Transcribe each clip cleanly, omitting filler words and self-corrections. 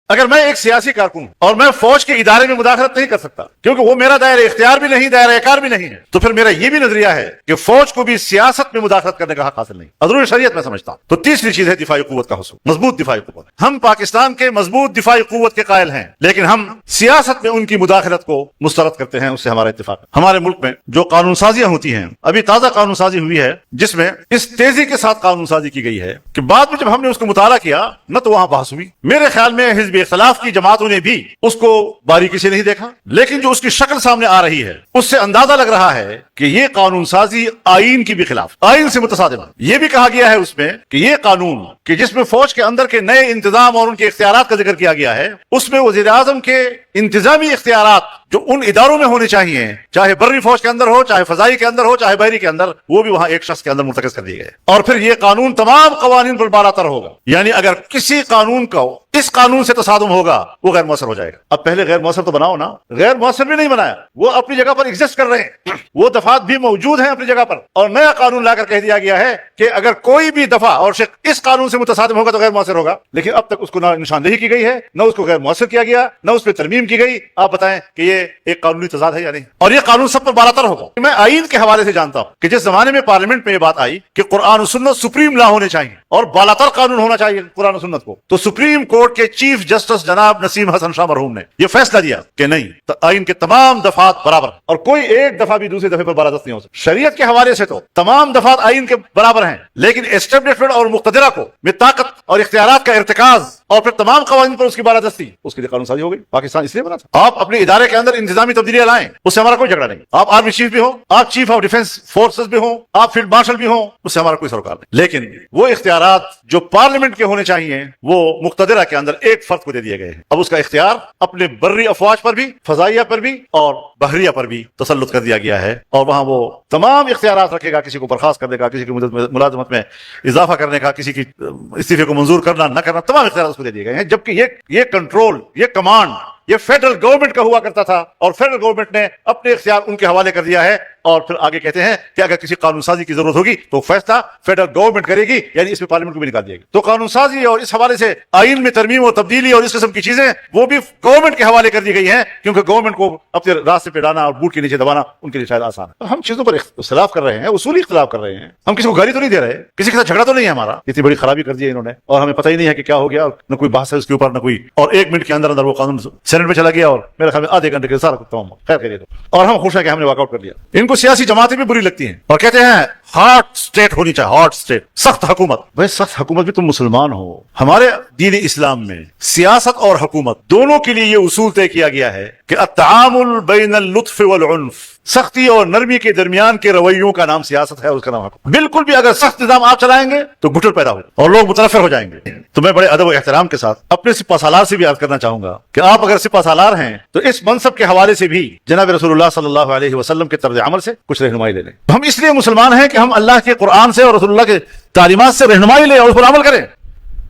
اگر میں ایک سیاسی کارکن ہوں اور میں فوج کے ادارے میں مداخلت نہیں کر سکتا کیونکہ وہ میرا دائرہ اختیار بھی نہیں، دائرہ کار بھی نہیں ہے، تو پھر میرا یہ بھی نظریہ ہے کہ فوج کو بھی سیاست میں مداخلت کرنے کا حق حاصل نہیں، عدول شریعت میں سمجھتا ہوں۔ تو تیسری چیز ہے دفاعی قوت کا حصول، مضبوط دفاعی قوت۔ ہم پاکستان کے مضبوط دفاعی قوت کے قائل ہیں، لیکن ہم سیاست میں ان کی مداخلت کو مسترد کرتے ہیں، اس سے ہمارا اتفاق ہے۔ ہمارے ملک میں جو قانون سازیاں ہوتی ہیں، ابھی تازہ قانون سازی ہوئی ہے جس میں اس تیزی کے ساتھ قانون سازی کی گئی ہے کہ بعد میں جب ہم نے اس کو مطالعہ کیا نہ تو وہاں بحث ہوئی، میرے خیال میں حزب اختلاف کی جماعتوں نے بھی اس کو باریکی سے نہیں دیکھا، لیکن جو اس کی شکل سامنے آ رہی ہے اس سے اندازہ لگ رہا ہے کہ یہ قانون سازی آئین کی بھی خلاف، آئین سے متصادم ہے۔ یہ بھی کہا گیا ہے اس میں کہ یہ قانون کہ جس میں فوج کے اندر کے نئے انتظام اور ان کے اختیارات کا ذکر کیا گیا ہے، اس میں وزیر اعظم کے انتظامی اختیارات جو ان اداروں میں ہونے چاہیے، چاہے بری فوج کے اندر ہو، چاہے فضائی کے اندر ہو، چاہے بحری کے اندر، وہ بھی وہاں ایک شخص کے اندر مرتکز کر دیے گئے۔ اور پھر یہ قانون تمام قوانین پر بالاتر ہوگا، یعنی اگر کسی قانون کو اس قانون سے تصادم ہوگا وہ غیر مؤثر ہو جائے گا۔ اب پہلے غیر مؤثر تو بناؤ نا، غیر مؤثر بھی نہیں بنایا، وہ اپنی جگہ پر ایگزسٹ کر رہے ہیں، وہ دفعات بھی موجود ہیں اپنی جگہ پر، اور نیا قانون لا کر کہہ دیا گیا ہے کہ اگر کوئی بھی دفعہ اور شق اس قانون سے متصادم ہوگا تو غیر مؤثر ہوگا، لیکن اب تک اس کو نہ نشاندہی کی گئی ہے، نہ اس کو غیر مؤثر کیا گیا، نہ اس پہ ترمیم کی گئی۔ آپ بتائیں کہ یہ ایک قانونی تضاد ہے یا نہیں؟ اور یہ قانون سب پر بالاتر ہوگا۔ میں آئین کے حوالے سے جانتا ہوں کہ جس زمانے میں پارلیمنٹ میں یہ بات آئی کہ قرآن و سنت سپریم لا ہونے چاہیے اور بالاتر قانون ہونا چاہیے قرآن و سنت کو، تو سپریم کورٹ کے چیف جسٹس جناب نسیم حسن شاہ مرحوم نے یہ فیصلہ دیا کہ نہیں، آئین کے تمام دفعات برابر، اور کوئی ایک دفعہ بھی دوسرے دفعے پر بالادست نہیں ہو سکتا۔ شریعت کے حوالے سے تو تمام دفعات آئین کے برابر ہیں، لیکن اسٹیبلشمنٹ اور مقتدرہ کو میں طاقت اور اختیارات کا ارتکاز اور پھر تمام قوانین پر اس کی بالادستی، اس کے لیے قانون سازی ہو گئی۔ پاکستان اس لیے بنا تھا۔ آپ اپنے ادارے کے اندر انتظامی تبدیلیاں لائیں، اس سے ہمارا کوئی جھگڑا نہیں۔ آپ آرمی چیف بھی ہوں، آپ چیف آف ڈیفنس فورسز بھی ہوں، آپ فیلڈ مارشل بھی ہوں، اس سے ہمارا کوئی سروکار نہیں، لیکن وہ اختیارات جو پارلیمنٹ کے ہونے چاہیے وہ مقتدرہ کے اندر ایک فرد کو دے دیے گئے ہیں۔ اب اس کا اختیار اپنے بری افواج پر بھی، فضائیہ پر بھی اور بحریہ پر بھی تسلط کر دیا گیا ہے، اور وہاں وہ تمام اختیارات رکھے گا، کسی کو برخاست کرنے کا، کسی کی ملازمت میں اضافہ کرنے کا، کسی کی استعفے کو منظور کرنا نہ کرنا، تمام اختیارات اس کو دے دیے گئے ہیں، جبکہ یہ کنٹرول، یہ کمانڈ یہ فیڈرل گورنمنٹ کا ہوا کرتا تھا، اور فیڈرل گورنمنٹ نے اپنے اختیار ان کے حوالے کر دیا ہے۔ اور پھر آگے کہتے ہیں کہ اگر کسی قانون سازی کی ضرورت ہوگی تو فیصلہ فیڈرل گورنمنٹ کرے گی، یعنی اس میں پارلیمنٹ کو بھی نکال دیا گی۔ تو قانون سازی اور اس حوالے سے آئین میں ترمیم و تبدیلی اور اس قسم کی چیزیں وہ بھی گورنمنٹ کے حوالے کر دی گئی ہیں، کیونکہ گورنمنٹ کو اپنے راستے پہ ڈانا اور بوٹ کے نیچے دبانا ان کے لیے شاید آسان ہے۔ ہم چیزوں پر اختلاف کر رہے ہیں، اصولی اختلاف کر رہے ہیں، ہم کسی کو گالی تو نہیں دے رہے، کسی کے ساتھ جھگڑا تو نہیں ہے ہمارا۔ اتنی بڑی خرابی کر دی ہے انہوں نے اور ہمیں پتہ ہی نہیں ہے کہ کیا ہو گیا، نہ کوئی بحث ہے اس کے اوپر، نہ کوئی، اور 1 منٹ کے اندر اندر وہ قانون سینٹ میں چلا گیا اور میرے خیال میں آدھے گھنٹے کے سارا تمام خیر خیریت، اور ہم خوش ہیں کہ ہم نے واک آؤٹ کر لیا۔ ان کو سیاسی جماعتیں بھی بری لگتی ہیں اور کہتے ہیں ہارڈ اسٹیٹ ہونی چاہیے، ہارڈ اسٹیٹ، سخت حکومت۔ بھائی سخت حکومت بھی تم مسلمان ہو۔ ہمارے دین اسلام میں سیاست اور حکومت دونوں کے لیے یہ اصول طے کیا گیا ہے کہ التعامل بین اللطف والعنف، سختی اور نرمی کے درمیان کے رویوں کا نام سیاست ہے، اس کا نام حکومت۔ بالکل بھی اگر سخت نظام آپ چلائیں گے تو گھٹن پیدا ہو اور لوگ متنفر ہو جائیں گے۔ تو میں بڑے ادب و احترام کے ساتھ اپنے سپہ سالار سے بھی عرض کرنا چاہوں گا کہ آپ اگر سپہ سالار ہیں تو اس منصب کے حوالے سے بھی جناب رسول اللہ صلی اللہ علیہ وسلم کے طرز عمل سے کچھ رہنمائی لے لیں۔ ہم اس لیے مسلمان ہیں کہ ہم اللہ کے قرآن سے اور رسول اللہ کے تعلیمات سے رہنمائی لیں اور اس پر عمل کریں۔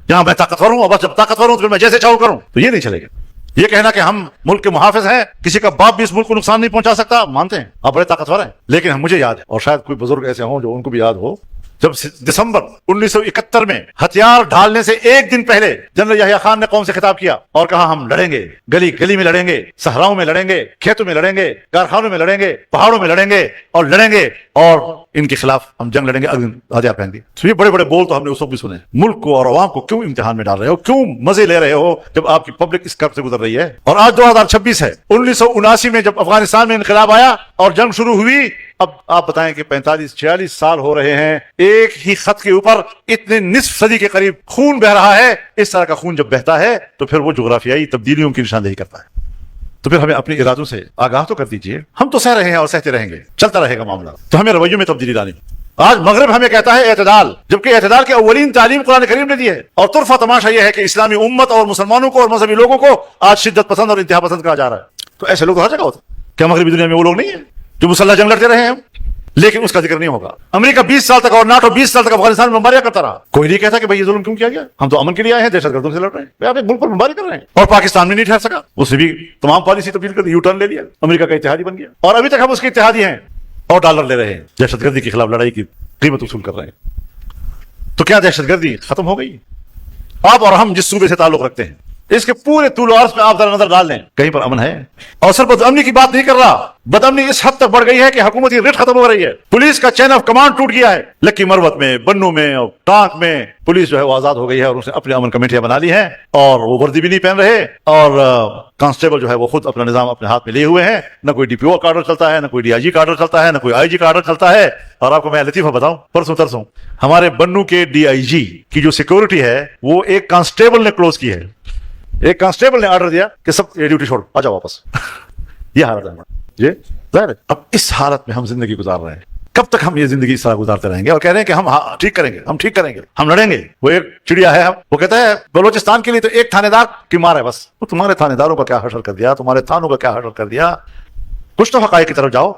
جہاں میں طاقتور ہوں اور بس جب طاقتور ہوں تو پھر میں جیسے چاہوں کروں، تو یہ نہیں چلے گا۔ یہ کہنا کہ ہم ملک کے محافظ ہیں، کسی کا باپ بھی اس ملک کو نقصان نہیں پہنچا سکتا، مانتے ہیں آپ بڑے طاقتور ہیں، لیکن مجھے یاد ہے اور شاید کوئی بزرگ ایسے ہوں جو ان کو بھی یاد ہو، جب دسمبر 1971 میں ہتھیار ڈھالنے سے 1 دن پہلے جنرل یحییٰ خان نے قوم سے خطاب کیا اور کہا ہم لڑیں گے، گلی گلی میں لڑیں گے، صحراؤں میں لڑیں گے، کھیتوں میں لڑیں گے، کارخانوں میں لڑیں گے، پہاڑوں میں لڑیں گے اور لڑیں گے اور ان کے خلاف ہم جنگ لڑیں گے، ہتھیار پھینک دیے۔ تو یہ بڑے بڑے بول تو ہم نے اس وقت بھی سنے۔ ملک کو اور عوام کو کیوں امتحان میں ڈال رہے ہو، کیوں مزے لے رہے ہو جب آپ کی پبلک اس کرب سے گزر رہی ہے؟ اور آج 2026 ہے۔ 1979 میں جب افغانستان میں انقلاب آیا اور جنگ شروع ہوئی، اب آپ بتائیں کہ 45-46 سال ہو رہے ہیں، ایک ہی خط کے اوپر اتنے نصف صدی کے قریب خون بہ رہا ہے۔ اس طرح کا خون جب بہتا ہے تو پھر وہ جغرافیائی تبدیلیوں کی نشاندہی کرتا ہے۔ تو پھر ہمیں اپنے ارادوں سے آگاہ تو کر دیجئے، ہم تو سہ رہے ہیں اور سہتے رہیں گے، چلتا رہے گا معاملہ، تو ہمیں رویوں میں تبدیلی لانی۔ آج مغرب ہمیں کہتا ہے اعتدال، جبکہ اعتدال کی اولین تعلیم قرآن کریم نے دی ہے، اور طرفہ تماشا یہ ہے کہ اسلامی امت اور مسلمانوں کو اور مذہبی لوگوں کو آج شدت پسند اور انتہا پسند کہا جا رہا ہے۔ تو ایسے لوگ تو ہر جگہ ہوتے ہیں۔ کیا مغربی دنیا میں وہ لوگ نہیں ہیں جو مسلح جنگ لڑتے رہے ہیں؟ لیکن اس کا ذکر نہیں ہوگا۔ امریکہ 20 سال تک اور ناٹو 20 سال تک افغانستان میں بمباریاں کرتا رہا، کوئی نہیں کہتا کہ بھائی یہ ظلم کیوں کیا گیا، ہم تو امن کے لیے آئے ہیں، دہشت گردوں سے لڑ رہے ہیں، آپ ایک ملک پر بمباری کر رہے ہیں، اور پاکستان میں نہیں ٹھہر سکا، اس نے بھی تمام پالیسی تبدیل کر دی، یو ٹرن لے لیا، امریکہ کا اتحادی بن گیا، اور ابھی تک ہم اس کے اتحادی ہیں اور ڈالر لے رہے ہیں، دہشت گردی کے خلاف لڑائی کی قیمت وصول کر رہے ہیں۔ تو کیا دہشت گردی ختم ہو گئی؟ آپ اور ہم جس صوبے سے تعلق رکھتے ہیں इसके पूरे तूल और अर्ज़ पे आप जरा नजर डाल लें, कहीं पर अमन है? और सिर्फ बदअमनी की बात नहीं कर रहा, बदअमनी इस हद तक बढ़ गई है कि हुकूमत की रिट खत्म हो रही है, पुलिस का चैन ऑफ कमांड टूट गया है। लक्की मरवत में, बन्नू में और टांक में पुलिस जो है वो आजाद हो गई है और उसने अपनी अमन कमेटियां बना ली हैं और वो वर्दी भी नहीं पहन रहे और कांस्टेबल जो है वो खुद अपना निजाम अपने हाथ में लिए हुए हैं। न कोई डीपीओ का ऑर्डर चलता है, न कोई डीआईजी का ऑर्डर चलता है, न कोई आईजी का ऑर्डर चलता है। और आपको मैं लतीफा बताऊं, परसों तरसों हमारे बन्नू के डीआईजी की जो सिक्योरिटी है वो एक कांस्टेबल ने क्लोज की है। एक कांस्टेबल ने ऑर्डर दिया कि सब ये ड्यूटी छोड़, आ जाओ वापस। ये हालत है ये जाहिर है। अब इस हालत में हम जिंदगी गुजार रहे हैं, कब तक हम ये जिंदगी इस तरह गुजारते रहेंगे और कह रहे हैं कि हम ठीक करेंगे, हम ठीक करेंगे, हम लड़ेंगे। वो एक चिड़िया है, वो कहता है बलोचिस्तान के लिए तो एक थानेदार की मार है बस। तो तुम्हारे थानेदारों का क्या हशर कर दिया, तुम्हारे थानों का क्या हशर कर दिया, कुछ तो हकायक की तरफ जाओ।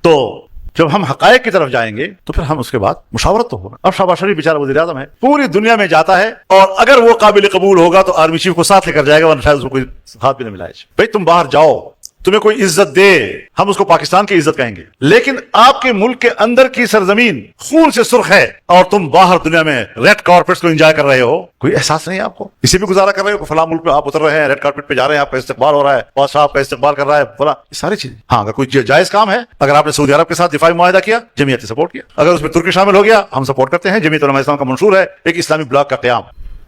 तो जब हम हकायक की तरफ जाएंगे तो फिर हम उसके बाद मुशावरत तो होगा। अब शहबाज शरीफ बेचारा वज़ीर आज़म है, पूरी दुनिया में जाता है और अगर वो काबिल कबूल होगा तो आर्मी चीफ को साथ लेकर जाएगा, वरना शायद उसको कोई हाथ भी नहीं मिलाए। भाई तुम बाहर जाओ, तुम्हें कोई इज्जत दे, हम उसको पाकिस्तान की इज्जत कहेंगे, लेकिन आपके मुल्क के अंदर की सरजमीन खून से सुर्ख है और तुम बाहर दुनिया में रेड कार्पेट्स को एंजॉय कर रहे हो। कोई एहसास नहीं है आपको, इसी भी गुजारा कर रहे हो, फला मुल्क पे आप उतर रहे हैं, रेड कार्पेट पे जा रहे हैं, आपका इस्तेकबाल हो रहा है, बादशाह आपका इस्तेकबाल कर रहा है, फला सारी चीजें। हाँ, अगर कोई जायज काम है, अगर आपने सऊदी अरब के साथ दिफाई मुआहदा किया, जमीयत ने सपोर्ट किया, अगर उसमें तुर्की शामिल हो गया, हम सपोर्ट करते हैं। जमीयत उलमा इस्लाम का मंशूर है एक इस्लामी ब्लॉक का क़याम,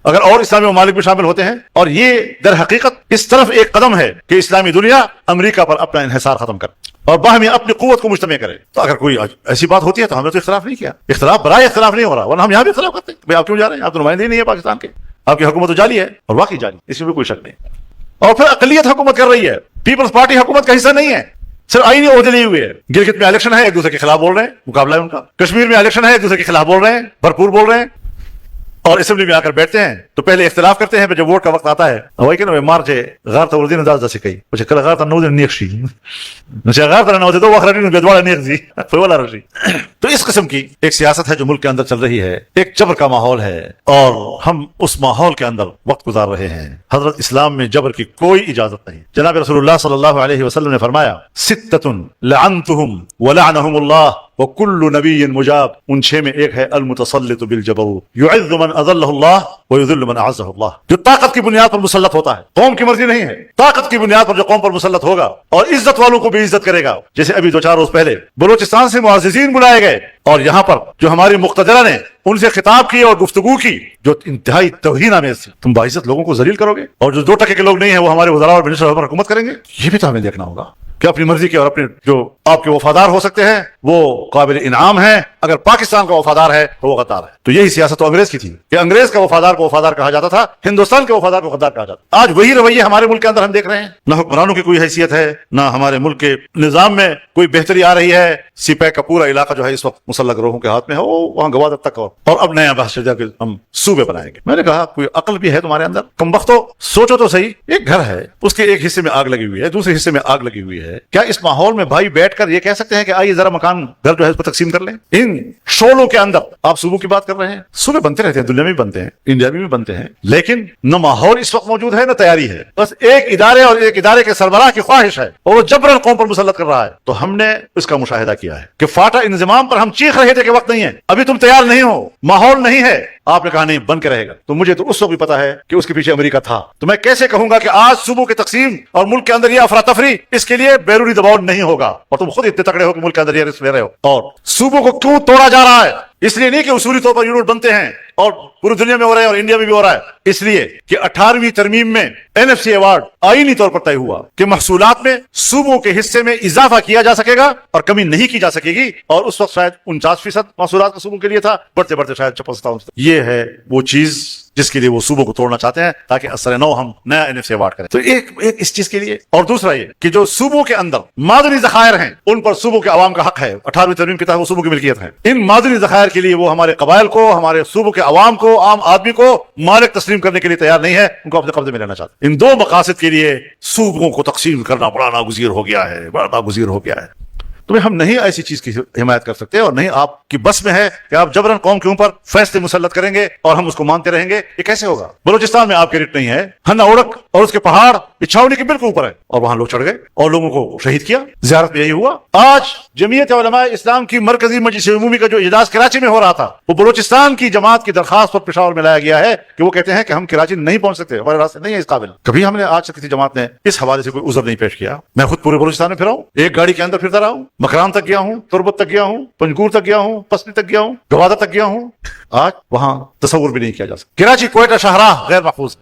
अगर और इस्लामी ममालिक भी शामिल होते हैं, और ये दर हकीकत इस तरफ एक कदम है कि इस्लामी दुनिया अमेरिका पर अपना इन्हिसार खत्म करे और बाहमी अपनी कुव्वत को मुज्तमे करे। तो अगर कोई ऐसी बात होती है तो हमने तो इख्तिलाफ नहीं किया, इख्तिलाफ बराए इख्तिलाफ नहीं हो रहा, वरना हम यहाँ भी इख्तिलाफ करते हैं। भाई आप क्यों जा रहे हैं, आप तो नुमाइंदे नहीं है पाकिस्तान के, आपकी हुकूमत तो जाली है और वाकई जाली, इसमें भी कोई शक नहीं। और फिर अकलियत हुकूमत कर रही है, पीपल्स पार्टी हुकूमत का हिस्सा नहीं है, सिर्फ आईनी ओहदे लिए हुए है। गिलगित में इलेक्शन है, एक दूसरे के खिलाफ बोल रहे हैं, मुकाबला है उनका। कश्मीर में इलेक्शन है, एक दूसरे के खिलाफ बोल रहे हैं, भरपूर बोल रहे हैं। और असेंबली में आकर बैठते हैं तो पहले इख्तिलाफ करते हैं, फिर जब वोट का वक्त आता है वही कि ना मार्चे गार तवरदीन दास जैसे कई मुझे कल गार तनौ दिन नेक्शी मुझे गार तनौ दो वखरनी बेदवाड़ा नेक्सी फवाला रशी। तो इस किस्म की एक सियासत है जो मुल्क के अंदर चल रही है, एक जबर का माहौल है और हम उस माहौल के अंदर वक्त गुजार रहे हैं। हजरत इस्लाम में जबर की कोई इजाजत नहीं। जनाब रसूलुल्लाह सल्लल्लाहु अलैहि वसल्लम ने फरमाया, सित्ततुन लअनतुहुम व लअनहुमुल्लाह व कुल्लु नबिय्यिन मुजाब। उन छह में एक है अल मुतसल्लितु बिल जबर युइज़्ज़ु मन अज़ल्लहुल्लाह व युज़िल्लु मन अअज़्ज़हुल्लाह। जो ताकत की बुनियाद पर मुसल्लत होता है, कौम की मर्जी नहीं है, ताकत की बुनियाद पर जो कौम पर मुसल्लत होगा और इज्जत वालों को भी इज्जत करेगा। जैसे अभी 2-4 रोज पहले बलोचिस्तान से मुअज़्ज़िज़ीन बुलाए गए और यहाँ पर जो हमारी मुक़्तदरा ने उनसे खिताब की और गुफ्तगू की जो इंतहाई तौहीन आमेज़ थी। तुम बाइज्जत लोगों को जलील करोगे और जो 2% के लोग नहीं है वो हमारे वज़रा और मिनिस्टर पर हुकूमत करेंगे। ये भी तो हमें देखना होगा कि अपनी मर्जी के और अपने जो आपके वफादार हो सकते हैं वो काबिल इनाम है, अगर पाकिस्तान का वफादार है तो वो गद्दार है। तो यही सियासत तो अंग्रेज की थी कि अंग्रेज का वफादार को वफादार कहा जाता था, हिंदुस्तान के वफादार को गद्दार कहा जाता। आज वही रवैये हमारे मुल्क के अंदर हम देख रहे हैं। न हुक्मरानों की कोई हैसियत है, न हमारे मुल्क के निजाम में कोई बेहतरी आ रही है। सीपैक का पूरा इलाका जो है इस वक्त मुसल्लह गिरोहों के हाथ में है, वो वहां गवादर तक और अब नया बादशाह के हम सूबे बनाएंगे। मैंने कहा कोई अक्ल भी है तुम्हारे अंदर? कमबख्तो सोचो तो सही, एक घर है उसके एक हिस्से में आग लगी हुई है, दूसरे हिस्से में आग लगी हुई है, क्या इस माहौल में भाई बैठकर ये कह सकते हैं कि आइए जरा मकान घर जो है उसको तकसीम कर लें? इन शोलों के अंदर आप सूबों की बात कर रहे हैं, सूबे बनते रहते हैं, दुनिया में भी बनते हैं, इंडिया में भी बनते हैं, लेकिन न माहौल इस वक्त मौजूद है न तैयारी है। बस एक इदारे और एक इदारे के सरबराह की ख्वाहिश है और वो जबरन कौम पर मुसल्लत कर रहा है। तो हमने इसका मुशाहिदा किया है कि फाटा इंतजाम पर हम चीख रहे थे कि वक्त नहीं है, अभी तुम तैयार नहीं हो, माहौल नहीं है। आपने कहा नहीं बन के रहेगा, तो मुझे तो उस वक्त भी पता है कि उसके पीछे अमेरिका था। तो मैं कैसे कहूंगा कि आज सूबों की तकसीम और मुल्क के अंदर ये अफरा तफरी, इसके लिए बैरूनी दबाव नहीं होगा। और तुम खुद इतने तगड़े हो कि मुल्क के अंदर ये रिस्क ले रहे हो। और सूबों को क्यों तोड़ा जा रहा है? इसलिए नहीं कि उसूली तौर पर यूनिट बनते हैं और पूरी दुनिया में हो रहे हैं और इंडिया में भी हो रहा है, इसलिए कि 18वीं तरमीम में एनएफसी अवार्ड आईनी तौर पर तय हुआ कि महसूलात में सूबों के हिस्से में इजाफा किया जा सकेगा और कमी नहीं की जा सकेगी। और उस वक्त शायद 49% महसूलात सूबों के लिए था, बढ़ते बढ़ते शायद 57। ये है वो चीज जिसके लिए वो सूबों को तोड़ना चाहते हैं ताकि असर नौ हम नया एनएफसी अवार्ड करें। तो एक इस चीज के लिए, और दूसरा ये कि जो सूबों के अंदर मादनी ज़खायर हैं उन पर सूबों के अवाम का हक है। 18वीं तरमीम के तहत वो सूबों की मिल्कियत है। इन मादनी ज़खायर के लिए वो हमारे कबाइल को, हमारे सूबों के अवाम को, आम आदमी को मालिक तस्लीम करने के लिए तैयार नहीं है, उनको अपने कब्जे में लेना चाहते। इन दो मकासद के लिए सूबों को तकसीम करना बड़ा नागुज़ीर हो गया है, बड़ा नागुज़ीर हो गया है। तो हम नहीं ऐसी चीज की हिमायत कर सकते और नहीं आपकी बस में है कि आप जबरन कौम के ऊपर फैसले मुसल्लत करेंगे और हम उसको मानते रहेंगे। ये कैसे होगा? बलूचिस्तान में आपकी रिट नहीं है, हन्ना उड़क और उसके पहाड़ ये छावनी के बिल्कुल ऊपर है, और वहां लोग चढ़ गए और लोगों को शहीद किया। ज़ियारत में यही हुआ। आज जमीयत उलमा इस्लाम की मरकजी मजलिस उमूमी का जो इजलास कराची में हो रहा था, वो बलूचिस्तान की जमात की दरखास्त पर पेशावर में लाया गया है कि वो कहते हैं कि हम कराची नहीं पहुंच सकते, हमारे रास्ते नहीं है इस काबिल। कभी हमने आज तक किसी जमात ने इस हवाले से कोई उज़र नहीं पेश किया। मैं खुद पूरे बलूचिस्तान में फिरा हूँ, एक गाड़ी के अंदर फिरता रहा हूँ, मकरान तक गया हूँ, तुरबत तक गया हूँ, पंजगूर तक गया हूँ, पसली तक गया हूँ, गवादा तक गया हूँ। आज वहां तस्वुर भी नहीं किया जा सकता। कराची, कोयटा, शाहराह गैर महफूज।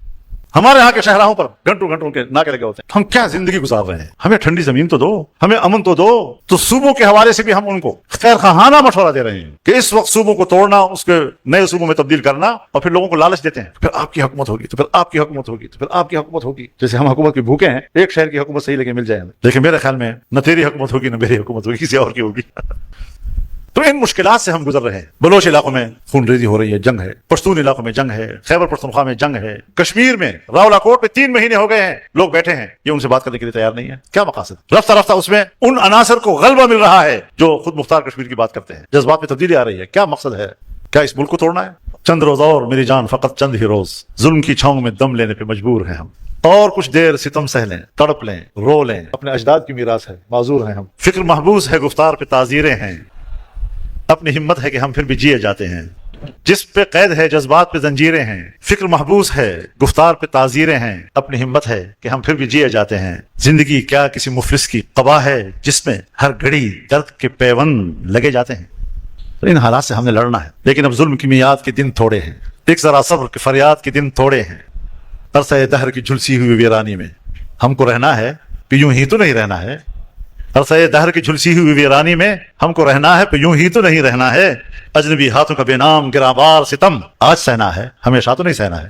हमारे यहाँ के शहराहों पर घंटों घंटों के नाके लगे होते हैं। हम क्या जिंदगी गुजार रहे हैं? हमें ठंडी जमीन तो दो, हमें अमन तो दो। तो सूबों के हवाले से भी हम उनको खैर खाना मशवरा दे रहे हैं कि इस वक्त सूबों को तोड़ना, उसके नए सूबों में तब्दील करना, और फिर लोगों को लालच देते हैं, फिर आपकी हुकूमत होगी, तो फिर आपकी हुकूमत होगी, तो फिर आपकी हुकूमत होगी। जैसे हम हुकूमत के भूखे हैं, एक शहर की हुकूमत सही लेके मिल जाए, लेकिन मेरे ख्याल में न तेरी हुकूमत होगी न मेरी हुकूमत होगी, किसी और की होगी। तो इन मुश्किलात से हम गुजर रहे हैं। बलोच इलाकों में खूनरेजी हो रही है, जंग है। पश्तून इलाकों में जंग है, खैबर पख्तूनख्वा में जंग है। कश्मीर में रावलाकोट में 3 महीने हो गए हैं, लोग बैठे हैं, ये उनसे बात करने के लिए तैयार नहीं है। क्या मकासद? रफ्ता रफ्ता उसमें उन अनासर को गलबा मिल रहा है जो खुद मुख्तार कश्मीर की बात करते हैं। जज्बात में तब्दीली आ रही है। क्या मकसद है? क्या इस मुल्क को तोड़ना है? चंद रोज और मेरी जान, फकत चंद ही रोज, जुल्म की छांव में दम लेने पे मजबूर हैं हम। और कुछ देर सितम सह लें, तड़प लें, रो लें, अपने अजदाद की मीरास है, माजूर हैं हम। फिक्र महबूस है, गुफ्तार पे ताजीरें हैं, अपनी हिम्मत है कि हम फिर भी जिए जाते हैं। जिस पे कैद है, जज्बात पे जंजीरें हैं। फिक्र महबूस है, गुफ्तार पे ताजीरें हैं, अपनी हिम्मत है कि हम फिर भी जिए जाते हैं। जिंदगी क्या किसी मुफलिस की कबा है, जिसमें हर घड़ी दर्द के पैबंद लगे जाते हैं। तो इन हालात से हमने लड़ना है, लेकिन अब जुल्म की मियाद के दिन थोड़े हैं, एक जरा सब्र के फरियाद के दिन थोड़े हैं। अरसा दहर की झुलसी हुई वीरानी में हमको रहना है, कि यूं ही तो नहीं रहना है। अरसा दहर की झुलसी हुई वीरानी में हमको रहना है, यूं ही तो नहीं रहना है। अजनबी हाथों का बेनाम गिराबार सितम आज सहना है, हमेशा तो नहीं सहना है।